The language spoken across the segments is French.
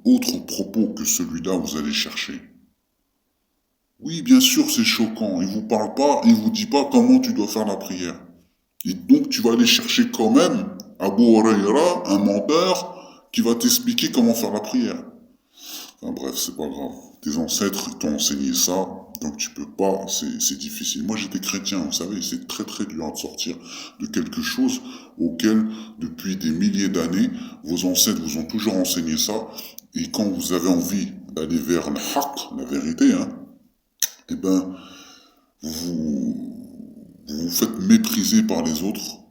autre propos que celui-là, vous allez chercher. Oui, bien sûr, c'est choquant. Il vous parle pas, il vous dit pas comment tu dois faire la prière. Et donc, tu vas aller chercher quand même Abu Huraira, un menteur, qui va t'expliquer comment faire la prière. Enfin bref, c'est pas grave. Tes ancêtres t'ont enseigné ça, donc tu peux pas, c'est difficile. Moi j'étais chrétien, vous savez, c'est très très dur de sortir de quelque chose auquel, depuis des milliers d'années, vos ancêtres vous ont toujours enseigné ça, et quand vous avez envie d'aller vers le haqq, la vérité, hein, eh ben, vous vous faites mépriser par les autres,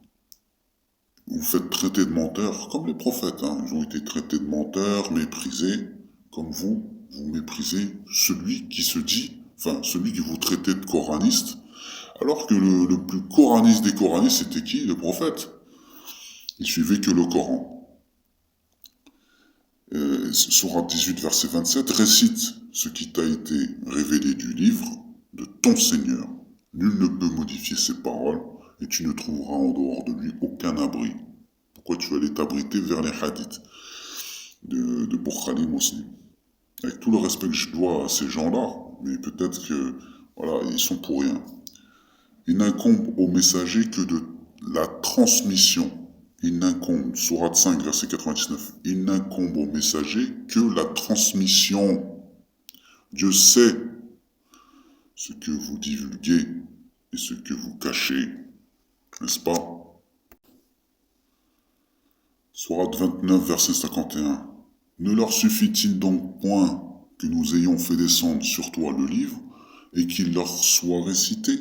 vous vous faites traiter de menteurs, comme les prophètes, hein. Ils ont été traités de menteurs, méprisés, comme vous méprisez celui qui se dit, enfin, celui que vous traitez de coraniste, alors que le plus coraniste des coranistes, c'était qui? Le prophète. Il suivait que le Coran. Sourate 18, verset 27, récite ce qui t'a été révélé du livre de ton Seigneur. Nul ne peut modifier ses paroles, et tu ne trouveras en dehors de lui aucun abri. Pourquoi tu vas aller t'abriter vers les hadiths de Bukhari Muslim? Avec tout le respect que je dois à ces gens-là, mais peut-être que, voilà, ils sont pour rien. Il n'incombe au messager que de la transmission. Il n'incombe, Sourate 5, verset 99, il n'incombe au messager que la transmission. Dieu sait ce que vous divulguez et ce que vous cachez, n'est-ce pas? Sourate 29, verset 51. Ne leur suffit-il donc point que nous ayons fait descendre sur toi le livre et qu'il leur soit récité?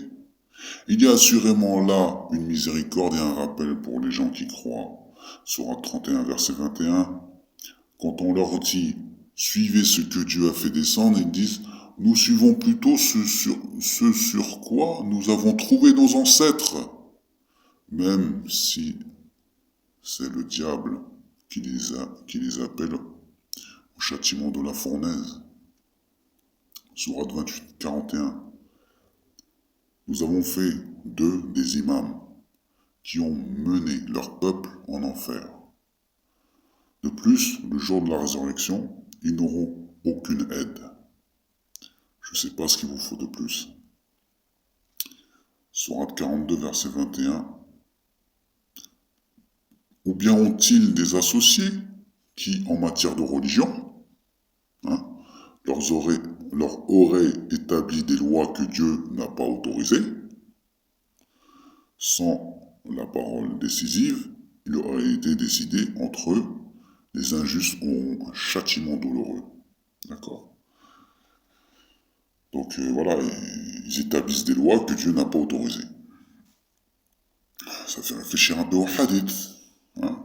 Il y a assurément là une miséricorde et un rappel pour les gens qui croient. Sourate 31, verset 21. Quand on leur dit « Suivez ce que Dieu a fait descendre », ils disent « Nous suivons plutôt ce sur quoi nous avons trouvé nos ancêtres. » Même si c'est le diable qui les appelle au châtiment de la fournaise. Sourate 28, 41. Nous avons fait d'eux des imams qui ont mené leur peuple en enfer. De plus, le jour de la résurrection, ils n'auront aucune aide. Je ne sais pas ce qu'il vous faut de plus. Sourate 42, verset 21. Ou bien ont-ils des associés qui, en matière de religion, hein, leur auraient établi des lois que Dieu n'a pas autorisées? Sans la parole décisive, il aurait été décidé entre eux, les injustes auront un châtiment douloureux. D'accord? Donc voilà, ils établissent des lois que Dieu n'a pas autorisées. Ça fait réfléchir un peu au hadith. Hein?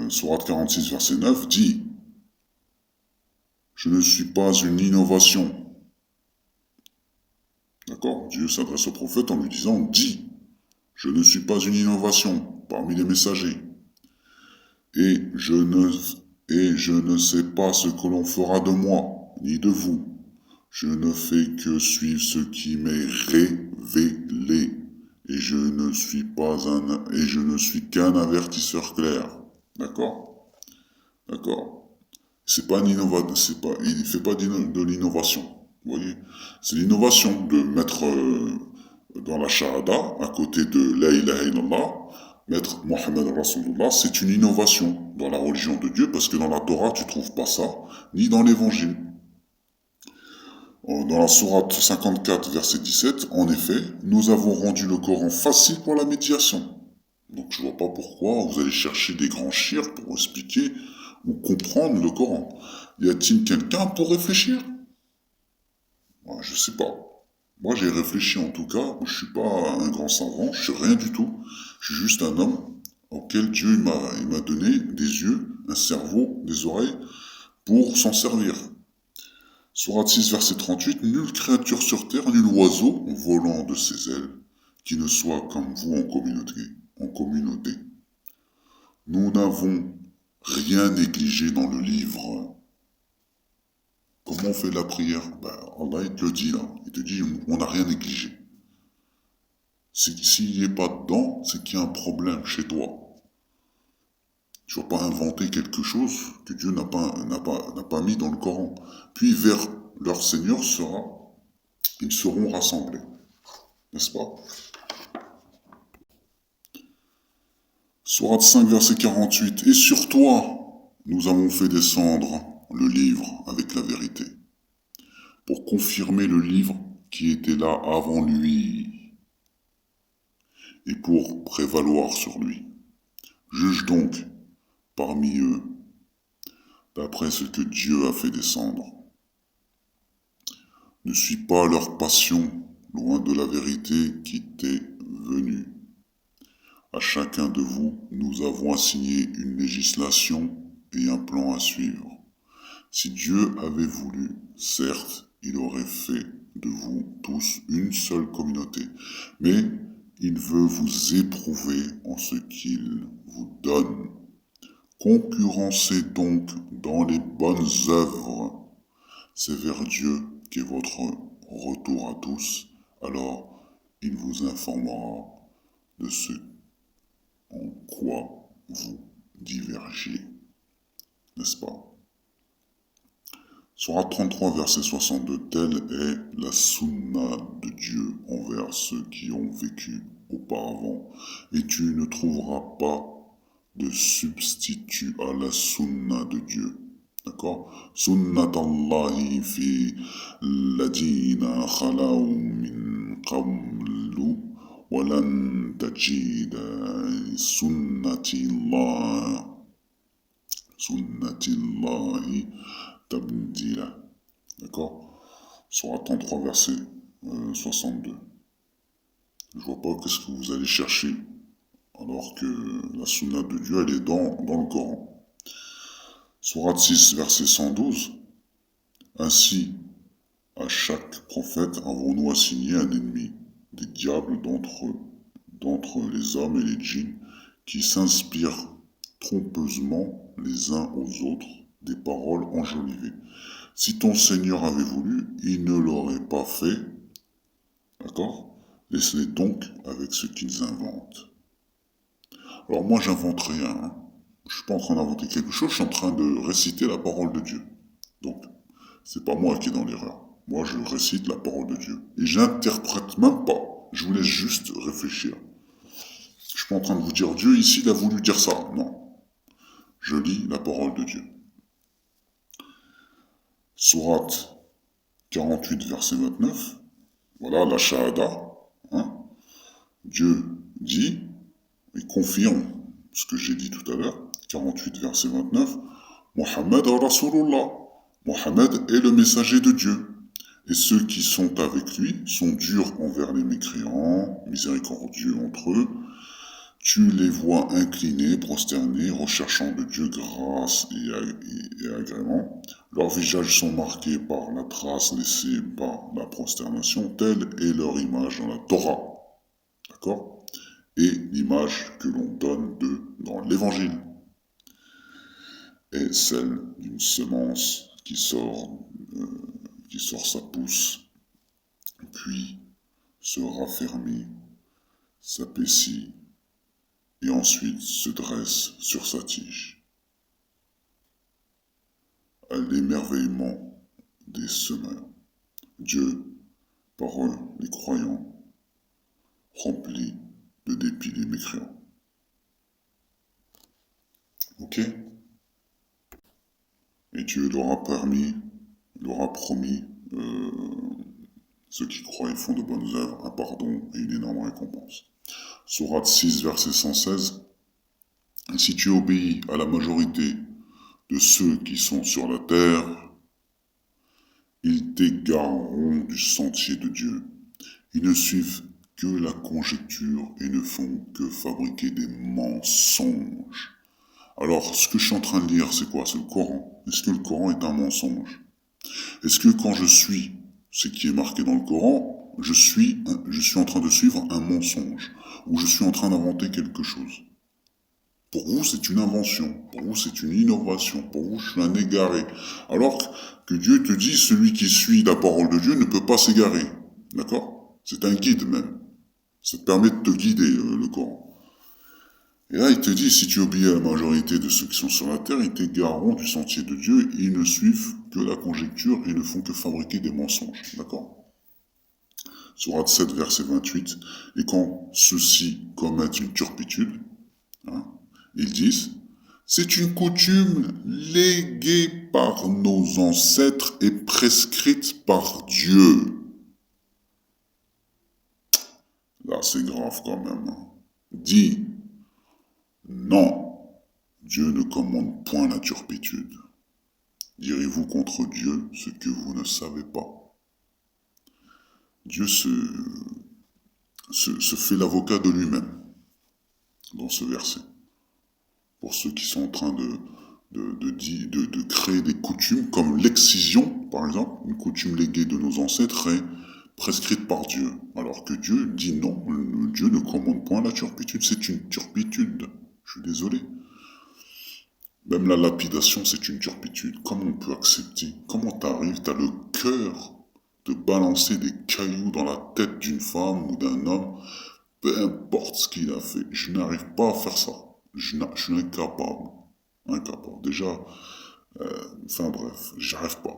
Sourate 46, verset 9 dit « Je ne suis pas une innovation. » D'accord? Dieu s'adresse au prophète en lui disant « Dis, je ne suis pas une innovation parmi les messagers. Et je ne sais pas ce que l'on fera de moi, ni de vous. Je ne fais que suivre ce qui m'est révélé. Et je ne suis qu'un avertisseur clair. » D'accord? D'accord. C'est pas une innovation, il fait pas de l'innovation. Vous voyez? C'est l'innovation de mettre dans la shahada, à côté de la ilaha illallah, mettre Mohammed Rasulullah, c'est une innovation dans la religion de Dieu, parce que dans la Torah, tu trouves pas ça, ni dans l'évangile. Dans la sourate 54, verset 17, en effet, nous avons rendu le Coran facile pour la médiation. Donc je vois pas pourquoi vous allez chercher des grands chirs pour expliquer ou comprendre le Coran. Y a-t-il quelqu'un pour réfléchir? Moi, je sais pas. Moi j'ai réfléchi en tout cas, je suis pas un grand savant, je suis rien du tout. Je suis juste un homme auquel Dieu il m'a donné des yeux, un cerveau, des oreilles pour s'en servir. Sourate 6, verset 38, nulle créature sur terre, nul oiseau volant de ses ailes, qui ne soit comme vous en communauté. Nous n'avons rien négligé dans le livre. Comment on fait la prière? Ben, Allah il te le dit là. Il te dit on n'a rien négligé. S'il n'y est pas dedans, c'est qu'il y a un problème chez toi. Tu vas pas inventer quelque chose que Dieu n'a pas mis dans le Coran. Puis vers leur Seigneur ils seront rassemblés. N'est-ce pas? Sourate 5, verset 48. Et sur toi, nous avons fait descendre le livre avec la vérité, pour confirmer le livre qui était là avant lui, et pour prévaloir sur lui. Juge donc parmi eux, d'après ce que Dieu a fait descendre. Ne suis pas leur passion, loin de la vérité qui t'est venue. À chacun de vous, nous avons assigné une législation et un plan à suivre. Si Dieu avait voulu, certes, il aurait fait de vous tous une seule communauté, mais il veut vous éprouver en ce qu'il vous donne. Concurrencez donc dans les bonnes œuvres. C'est vers Dieu qu'est votre retour à tous, alors il vous informera de ce en quoi vous divergez, n'est-ce pas? Sourate 33, verset 62, telle est la sunna de Dieu envers ceux qui ont vécu auparavant, et tu ne trouveras pas de substitut à la sunna de Dieu. D'accord? Sunnat Allahi fi ladina khalaw min qablu walan tajida sunnatillahi tabdila. D'accord? Sourate 33, verset 62. Je vois pas qu'est-ce que vous allez chercher, alors que la sunna de Dieu, elle est dans le Coran. Sourate 6, verset 112. Ainsi, à chaque prophète avons-nous assigné un ennemi, des diables d'entre les hommes et les djinns, qui s'inspirent trompeusement les uns aux autres des paroles enjolivées. Si ton Seigneur avait voulu, il ne l'aurait pas fait. D'accord? Laisse-les donc avec ce qu'ils inventent. Alors moi, j'invente rien. Hein. Je suis pas en train d'inventer quelque chose, je suis en train de réciter la parole de Dieu. Donc, c'est pas moi qui est dans l'erreur. Moi, je récite la parole de Dieu. Et j'interprète même pas. Je vous laisse juste réfléchir. Je suis pas en train de vous dire Dieu ici, il a voulu dire ça. Non. Je lis la parole de Dieu. Sourate 48, verset 29. Voilà la shahada. Hein. Dieu dit et confirme ce que j'ai dit tout à l'heure. 48, verset 29. Mohammed Rasulullah. Mohammed est le messager de Dieu. Et ceux qui sont avec lui sont durs envers les mécréants, miséricordieux entre eux. Tu les vois inclinés, prosternés, recherchant de Dieu grâce et agrément. Leurs visages sont marqués par la trace laissée par la prosternation, telle est leur image dans la Torah. D'accord? Et l'image que l'on donne d'eux dans l'Évangile est celle d'une semence qui sort sa pousse, puis se raffermit, s'apaissit, et ensuite se dresse sur sa tige. À l'émerveillement des semeurs, Dieu, par eux, les croyants, remplit de dépit les mécréants. Ok? Et Dieu leur a promis, ceux qui croient et font de bonnes œuvres, un pardon et une énorme récompense. Sourate 6, verset 116. Si tu obéis à la majorité de ceux qui sont sur la terre, ils t'égareront du sentier de Dieu. Ils ne suivent que la conjecture et ne font que fabriquer des mensonges. Alors, ce que je suis en train de lire, c'est quoi? C'est le Coran. Est-ce que le Coran est un mensonge? Est-ce que quand je suis ce qui est marqué dans le Coran, je suis en train de suivre un mensonge, ou je suis en train d'inventer quelque chose? Pour vous, c'est une invention. Pour vous, c'est une innovation. Pour vous, je suis un égaré. Alors que Dieu te dit, celui qui suit la parole de Dieu ne peut pas s'égarer. D'accord? C'est un guide même. Ça te permet de te guider, le Coran. Et là, il te dit, si tu obéis à la majorité de ceux qui sont sur la terre, ils t'égareront du sentier de Dieu, et ils ne suivent que la conjecture et ne font que fabriquer des mensonges. D'accord? Sourate 7, verset 28. Et quand ceux-ci commettent une turpitude, hein, ils disent, c'est une coutume léguée par nos ancêtres et prescrite par Dieu. Là, c'est grave quand même. Hein. Dis, non, Dieu ne commande point la turpitude. Direz-vous contre Dieu ce que vous ne savez pas. Dieu se fait l'avocat de lui-même dans ce verset. Pour ceux qui sont en train de créer des coutumes, comme l'excision, par exemple, une coutume léguée de nos ancêtres est prescrite par Dieu. Alors que Dieu dit non, Dieu ne commande point la turpitude, c'est une turpitude. Je suis désolé. Même la lapidation, c'est une turpitude. Comment on peut accepter? Comment t'arrives, t'as le cœur de balancer des cailloux dans la tête d'une femme ou d'un homme, peu importe ce qu'il a fait. Je n'arrive pas à faire ça. Je suis incapable. Incapable. Déjà, enfin bref, j'arrive pas.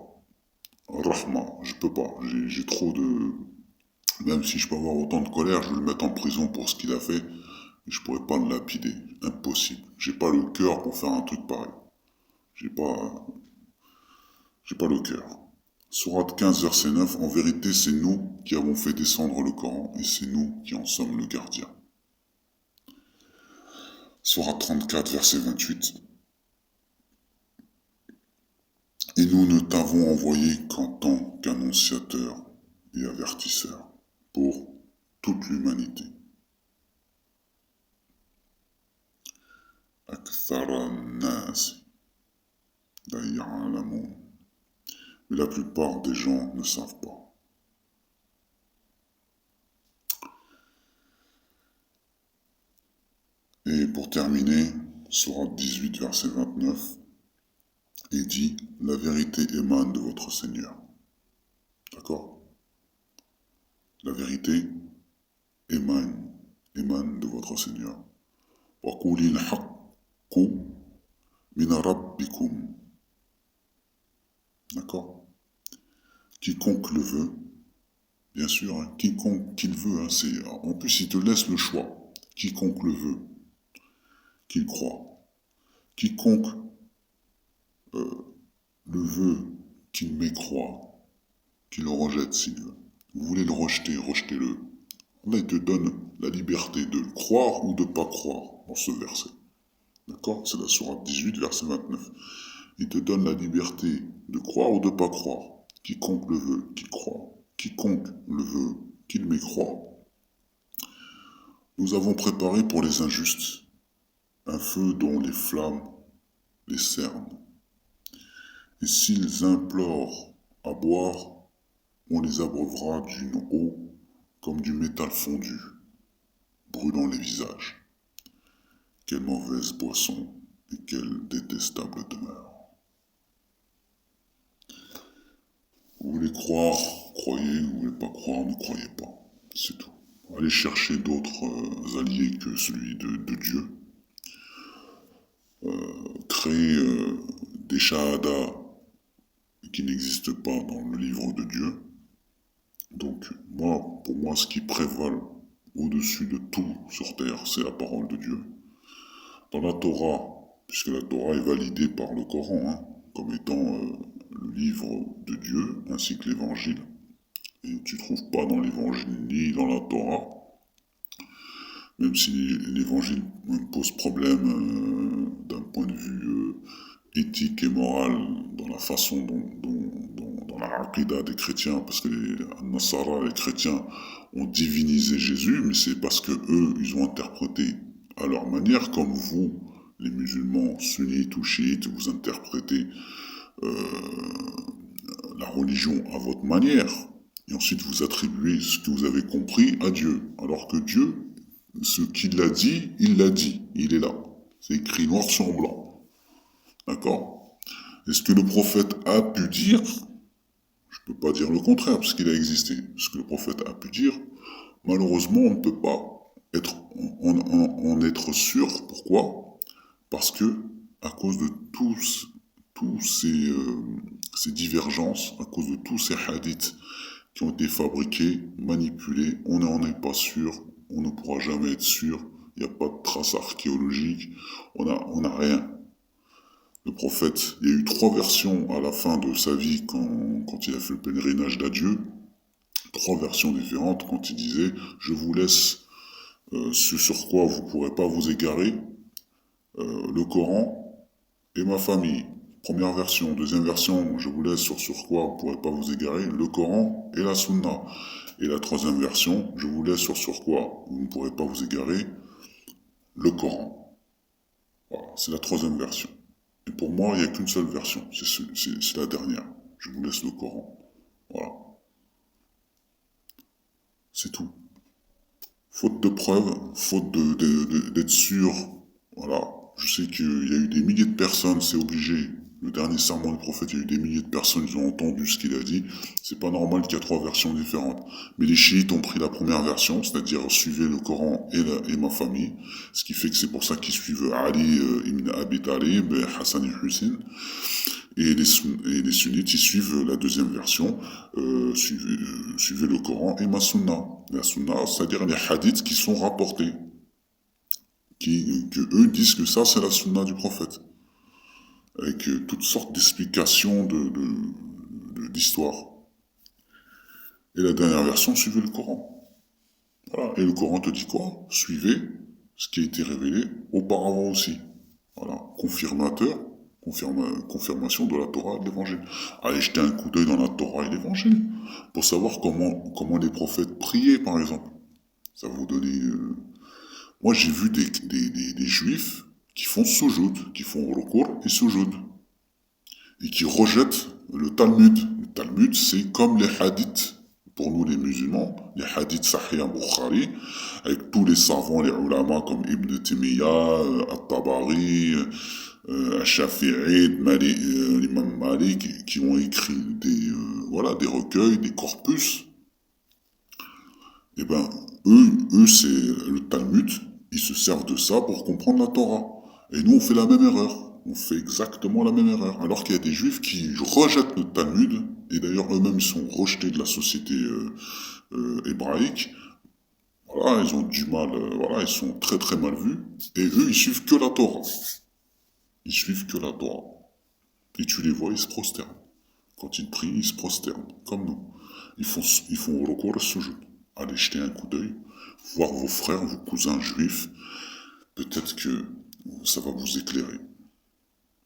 Rahma, je peux pas. J'ai trop de... Même si je peux avoir autant de colère, je vais le mettre en prison pour ce qu'il a fait. Je pourrais pas le lapider. Impossible. J'ai pas le cœur pour faire un truc pareil. J'ai pas, j'ai pas le cœur. Sourate 15, verset 9. En vérité, c'est nous qui avons fait descendre le Coran et c'est nous qui en sommes le gardien. Sourate 34, verset 28. Et nous ne t'avons envoyé qu'en tant qu'annonciateur et avertisseur pour toute l'humanité. Akthara nas la ya'lamun. Mais la plupart des gens ne savent pas. Et pour terminer, sourate 18, verset 29, il dit, la vérité émane de votre Seigneur. D'accord? La vérité émane de votre Seigneur. وَقُولِ الْحَقُّ مِنَ رَبِّكُمْ. D'accord? Quiconque le veut, bien sûr, hein, quiconque qu'il veut, hein, en plus il te laisse le choix. Quiconque le veut, qu'il croit. Quiconque le veut, qu'il mécroit, qu'il le rejette s'il veut. Vous voulez le rejeter, rejetez-le. Là, il te donne la liberté de croire ou de ne pas croire dans ce verset. D'accord? C'est la sourate 18, verset 29. Il te donne la liberté de croire ou de ne pas croire. Quiconque le veut, qu'il croit. Quiconque le veut, qu'il mécroit. Nous avons préparé pour les injustes un feu dont les flammes les cernent. Et s'ils implorent à boire, on les abreuvera d'une eau comme du métal fondu, brûlant les visages. Quelle mauvaise boisson et quelle détestable demeure. Vous voulez croire, croyez, vous voulez pas croire, ne croyez pas. C'est tout. Allez chercher d'autres alliés que celui de Dieu. Créer des shahadas qui n'existent pas dans le livre de Dieu. Donc, pour moi, ce qui prévale au-dessus de tout sur terre, c'est la parole de Dieu. Dans la Torah, puisque la Torah est validée par le Coran, hein, comme étant le livre de Dieu, ainsi que l'Évangile. Et tu ne trouves pas dans l'Évangile ni dans la Torah, même si l'Évangile pose problème d'un point de vue éthique et moral, dans la façon dans la aqidah des chrétiens, parce que les Nasara, les chrétiens, ont divinisé Jésus, mais c'est parce que eux, ils ont interprété à leur manière, comme vous, les musulmans sunnites ou chiites, vous interprétez la religion à votre manière, et ensuite vous attribuez ce que vous avez compris à Dieu, alors que Dieu, ce qu'il a dit, il l'a dit, il est là. C'est écrit noir sur blanc. D'accord? Et ce que le prophète a pu dire, je ne peux pas dire le contraire, parce qu'il a existé. Ce que le prophète a pu dire, malheureusement, on ne peut pas être, en être sûr. Pourquoi? Parce que, à cause de tous ces divergences, à cause de tous ces hadiths qui ont été fabriqués, manipulés, on n'en est pas sûr, on ne pourra jamais être sûr, il n'y a pas de traces archéologiques, on a rien. Le prophète, il y a eu 3 versions à la fin de sa vie quand il a fait le pèlerinage d'adieu, 3 versions différentes quand il disait je vous laisse ce sur quoi vous ne pourrez pas vous égarer, le Coran et ma famille. Première version. Deuxième version, je vous laisse sur quoi vous ne pourrez pas vous égarer, le Coran et la Sunna. Et la troisième version, je vous laisse sur quoi vous ne pourrez pas vous égarer, le Coran. Voilà, c'est la troisième version. Et pour moi, il n'y a qu'une seule version, c'est la dernière. Je vous laisse le Coran. Voilà, c'est tout. Faute de preuves, faute d'être sûr, voilà. Je sais qu'il y a eu des milliers de personnes, c'est obligé. Le dernier sermon du prophète, il y a eu des milliers de personnes qui ont entendu ce qu'il a dit. C'est pas normal qu'il y a 3 versions différentes. Mais les chiites ont pris la première version, c'est-à-dire suivez le Coran et ma famille. Ce qui fait que c'est pour ça qu'ils suivent Ali ibn Abi Talib, Hassan et Hussein. Et les sunnites, ils suivent la deuxième version, suivez le Coran et ma sunna. La sunna, c'est-à-dire les hadiths qui sont rapportés, que eux disent que ça, c'est la sunna du prophète. Avec toutes sortes d'explications d'histoire. Et la dernière version, suivez le Coran. Voilà. Et le Coran te dit quoi? Suivez ce qui a été révélé auparavant aussi. Voilà. Confirmation de la Torah et de l'Évangile. Allez jeter un coup d'œil dans la Torah et l'Évangile pour savoir comment les prophètes priaient, par exemple. Ça va vous donner... Moi, j'ai vu des juifs qui font soujoud, qui font recours et soujoud, et qui rejettent le Talmud. Le Talmud, c'est comme les hadiths, pour nous les musulmans, les hadiths Sahih al-Bukhari, avec tous les savants, les ulama comme Ibn Taymiyyah, At-Tabari, Shafi'i, l'imam Malik, qui ont écrit des recueils, des corpus. Et ben, eux c'est le Talmud, ils se servent de ça pour comprendre la Torah. Et nous, on fait la même erreur. On fait exactement la même erreur. Alors qu'il y a des juifs qui rejettent le Talmud, et d'ailleurs eux-mêmes ils sont rejetés de la société hébraïque. Voilà, ils ont du mal, voilà, ils sont très très mal vus. Et eux, ils suivent que la Torah. Ils suivent que la Torah. Et tu les vois, ils se prosternent. Quand ils prient, ils se prosternent, comme nous. Ils font recours à ce jeu. Allez jeter un coup d'œil, voir vos frères, vos cousins juifs. Peut-être que ça va vous éclairer.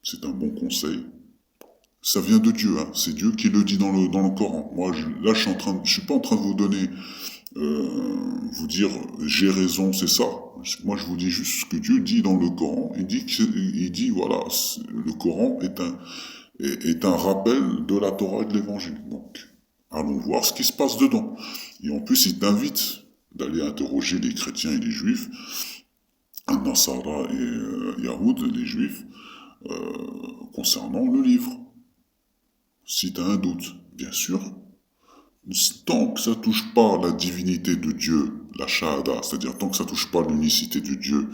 C'est un bon conseil. Ça vient de Dieu, hein. C'est Dieu qui le dit dans le Coran. Moi, là, je suis pas en train de vous donner, vous dire j'ai raison, c'est ça. Moi, je vous dis juste ce que Dieu dit dans le Coran. Il dit voilà, le Coran est un rappel de la Torah et de l'Évangile. Donc, allons voir ce qui se passe dedans. Et en plus, il t'invite d'aller interroger les chrétiens et les juifs, Nasara et Yahoud, les juifs, concernant le livre. Si tu as un doute, bien sûr, tant que ça touche pas la divinité de Dieu, la Shahada, c'est-à-dire tant que ça touche pas l'unicité de Dieu,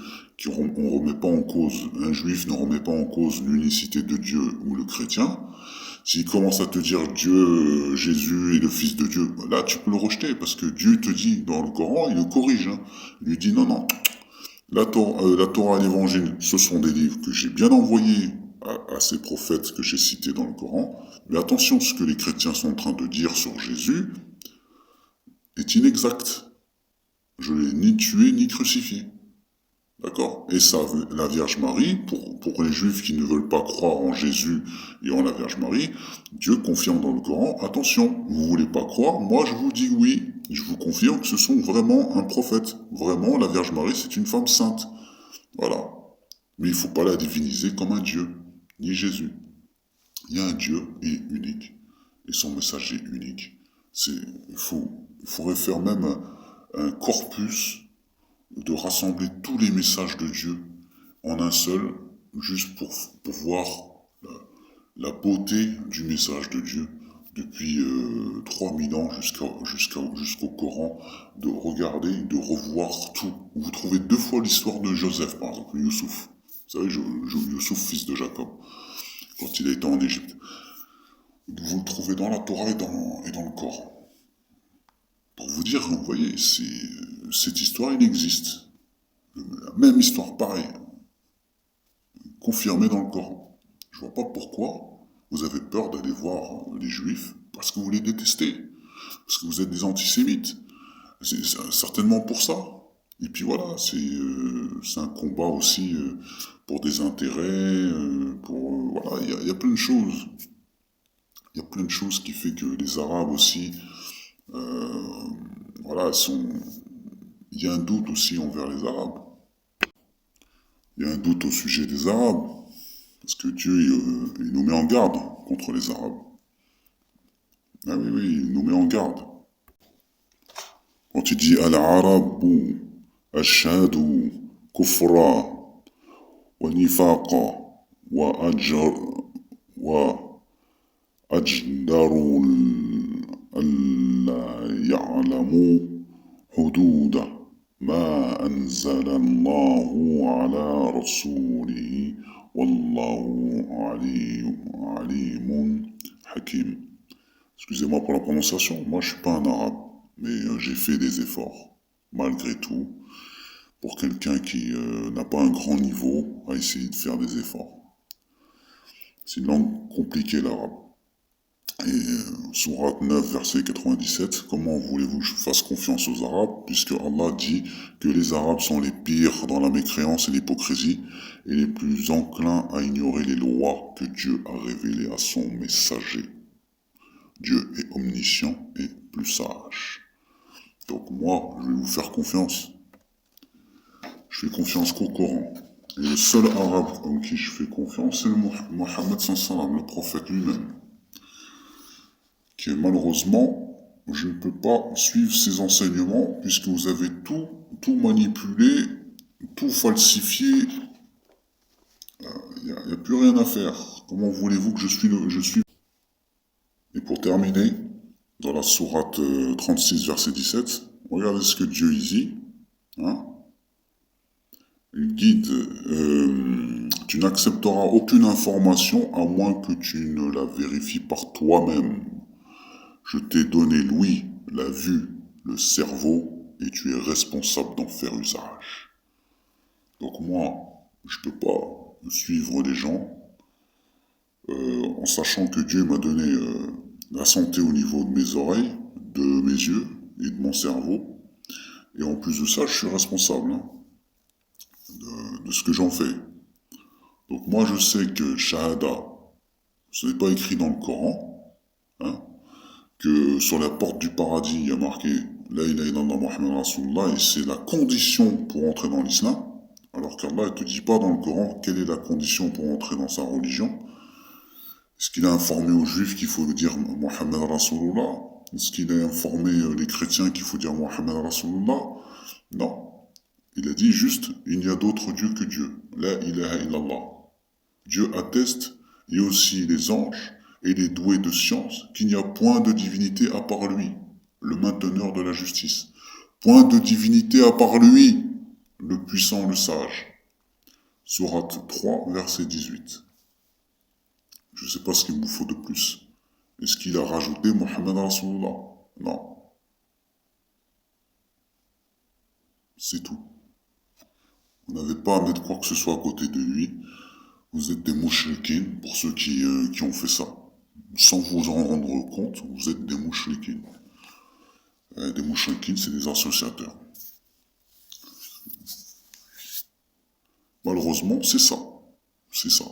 on remet pas en cause, un juif ne remet pas en cause l'unicité de Dieu ou le chrétien, s'il commence à te dire Dieu, Jésus est le Fils de Dieu, là tu peux le rejeter, parce que Dieu te dit dans le Coran, il le corrige, hein. Il lui dit non, la Torah et l'Évangile, ce sont des livres que j'ai bien envoyés à ces prophètes que j'ai cités dans le Coran, mais attention, ce que les chrétiens sont en train de dire sur Jésus est inexact. Je l'ai ni tué ni crucifié. D'accord? Et ça, la Vierge Marie, pour les Juifs qui ne veulent pas croire en Jésus et en la Vierge Marie, Dieu confirme dans le Coran, attention, vous voulez pas croire, moi je vous dis oui, je vous confirme que ce sont vraiment un prophète. Vraiment, la Vierge Marie, c'est une femme sainte. Voilà. Mais il ne faut pas la diviniser comme un Dieu, ni Jésus. Il y a un Dieu, il est unique. Et son message est unique. Il faudrait faire même un corpus de rassembler tous les messages de Dieu en un seul, juste pour voir la beauté du message de Dieu, depuis 3000 ans jusqu'au Coran, de regarder, de revoir tout. Vous trouvez 2 fois l'histoire de Joseph, par exemple, Youssouf. Vous savez, Youssouf, fils de Jacob, quand il a été en Égypte. Vous le trouvez dans la Torah et dans le Coran. Pour vous dire, vous voyez, cette histoire, il existe. La même histoire, pareille, confirmée dans le Coran. Je vois pas pourquoi vous avez peur d'aller voir les Juifs, parce que vous les détestez, parce que vous êtes des antisémites. C'est certainement pour ça. Et puis voilà, c'est un combat aussi pour des intérêts, voilà, il y a plein de choses. Il y a plein de choses qui fait que les Arabes aussi, voilà, il y a un doute aussi envers les Arabes. Il y a un doute au sujet des Arabes, parce que Dieu, il nous met en garde contre les Arabes. Ah oui, oui, il nous met en garde. Quand il dit Al-Arabu, Ashadu, Kufra, wa Nifaqa, wa Ajr, wa Ajdaru alla ya'lamu حدود ما أنزل الله على رسوله والله عليم حكيم. Excusez-moi pour la prononciation, moi je suis pas un arabe, mais j'ai fait des efforts, malgré tout, pour quelqu'un qui n'a pas un grand niveau, à essayer de faire des efforts. C'est une langue compliquée l'arabe. Et Sourate 9, verset 97, comment voulez-vous que je fasse confiance aux Arabes, puisque Allah dit que les Arabes sont les pires dans la mécréance et l'hypocrisie, et les plus enclins à ignorer les lois que Dieu a révélées à son messager. Dieu est omniscient et plus sage. Donc moi, je vais vous faire confiance. Je fais confiance qu'au Coran. Et le seul arabe en qui je fais confiance, c'est Mohammed sallam, le prophète lui-même. Que malheureusement, je ne peux pas suivre ses enseignements puisque vous avez tout manipulé, tout falsifié. Il n'y a plus rien à faire. Comment voulez-vous que je suis. Et pour terminer, dans la sourate 36, verset 17, regardez ce que Dieu y dit. Hein? Il guide, tu n'accepteras aucune information à moins que tu ne la vérifies par toi-même. Je t'ai donné l'ouïe, la vue, le cerveau, et tu es responsable d'en faire usage. Donc moi, je ne peux pas suivre les gens en sachant que Dieu m'a donné la santé au niveau de mes oreilles, de mes yeux et de mon cerveau. Et en plus de ça, je suis responsable de ce que j'en fais. Donc moi, je sais que Shahada, ce n'est pas écrit dans le Coran, hein, que sur la porte du paradis, il y a marqué La ilaha illallah Muhammad Rasulullah, et c'est la condition pour entrer dans l'islam, alors qu'Allah ne te dit pas dans le Coran quelle est la condition pour entrer dans sa religion. Est-ce qu'il a informé aux juifs qu'il faut dire Muhammad Rasulullah? Est-ce qu'il a informé les chrétiens qu'il faut dire Muhammad Rasulullah? Non. Il a dit juste il n'y a d'autre Dieu que Dieu. La ilaha illallah. Dieu atteste, et aussi les anges, et les doués de science, qu'il n'y a point de divinité à part lui, le mainteneur de la justice. Point de divinité à part lui, le puissant, le sage. Sourate 3, verset 18. Je ne sais pas ce qu'il vous faut de plus. Est-ce qu'il a rajouté Mohammed Rasulullah? Non. C'est tout. Vous n'avez pas à mettre quoi que ce soit à côté de lui. Vous êtes des mouchriquines, pour ceux qui ont fait ça. Sans vous en rendre compte, vous êtes des mouchriquines. Des mouchriquines, c'est des associateurs. Malheureusement, c'est ça. C'est ça.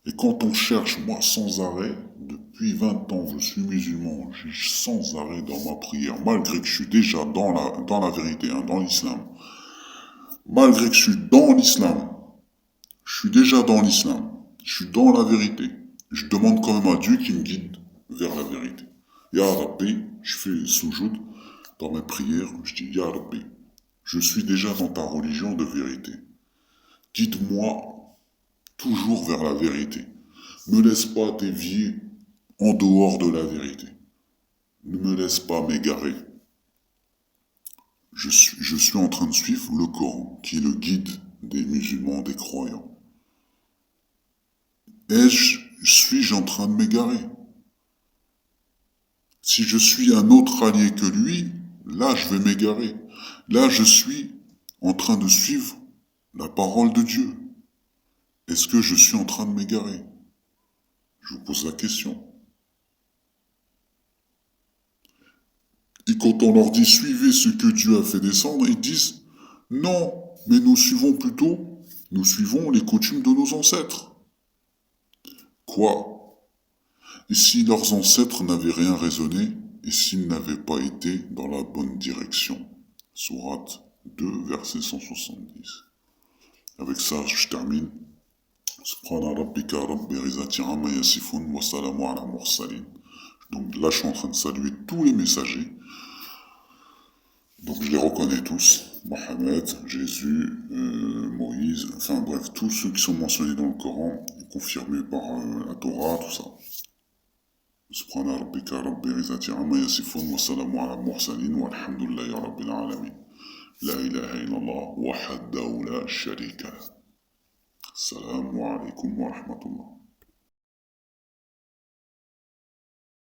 Et quand on cherche, moi, sans arrêt, depuis 20 ans, je suis musulman, je suis sans arrêt dans ma prière, malgré que je suis déjà dans la vérité, hein, dans l'islam. Malgré que je suis dans l'islam, je suis déjà dans l'islam, je suis dans la vérité. Je demande quand même à Dieu qui me guide vers la vérité. Ya Rabbi, je fais soujoud dans mes prières, je dis Ya Rabbi, je suis déjà dans ta religion de vérité. Guide-moi toujours vers la vérité. Ne laisse pas dévier en dehors de la vérité. Ne me laisse pas m'égarer. Je suis en train de suivre le Coran, qui est le guide des musulmans, des croyants. Suis-je en train de m'égarer? Si je suis un autre allié que lui, là je vais m'égarer. Là je suis en train de suivre la parole de Dieu. Est-ce que je suis en train de m'égarer? Je vous pose la question. Et quand on leur dit suivez ce que Dieu a fait descendre, ils disent non, mais nous suivons les coutumes de nos ancêtres. Quoi? Et si leurs ancêtres n'avaient rien raisonné, et s'ils n'avaient pas été dans la bonne direction? Sourate 2, verset 170. Avec ça, je termine. Subhana rabbika rabbil izzati amma yasifun wa salamun ala mursalin. Donc là, je suis en train de saluer tous les messagers. Donc je les reconnais tous. Mohammed, Jésus, Moïse, enfin bref, tous ceux qui sont mentionnés dans le Coran, confirmés par la Torah, tout ça. Subhana rabbika rabbil izzati amma yasifun wa salamun ala mursalin walhamdulillahi rabbil alamin. La ilaha illallah wahdahu la sharika lah. Assalamu alaikum wa rahmatullah.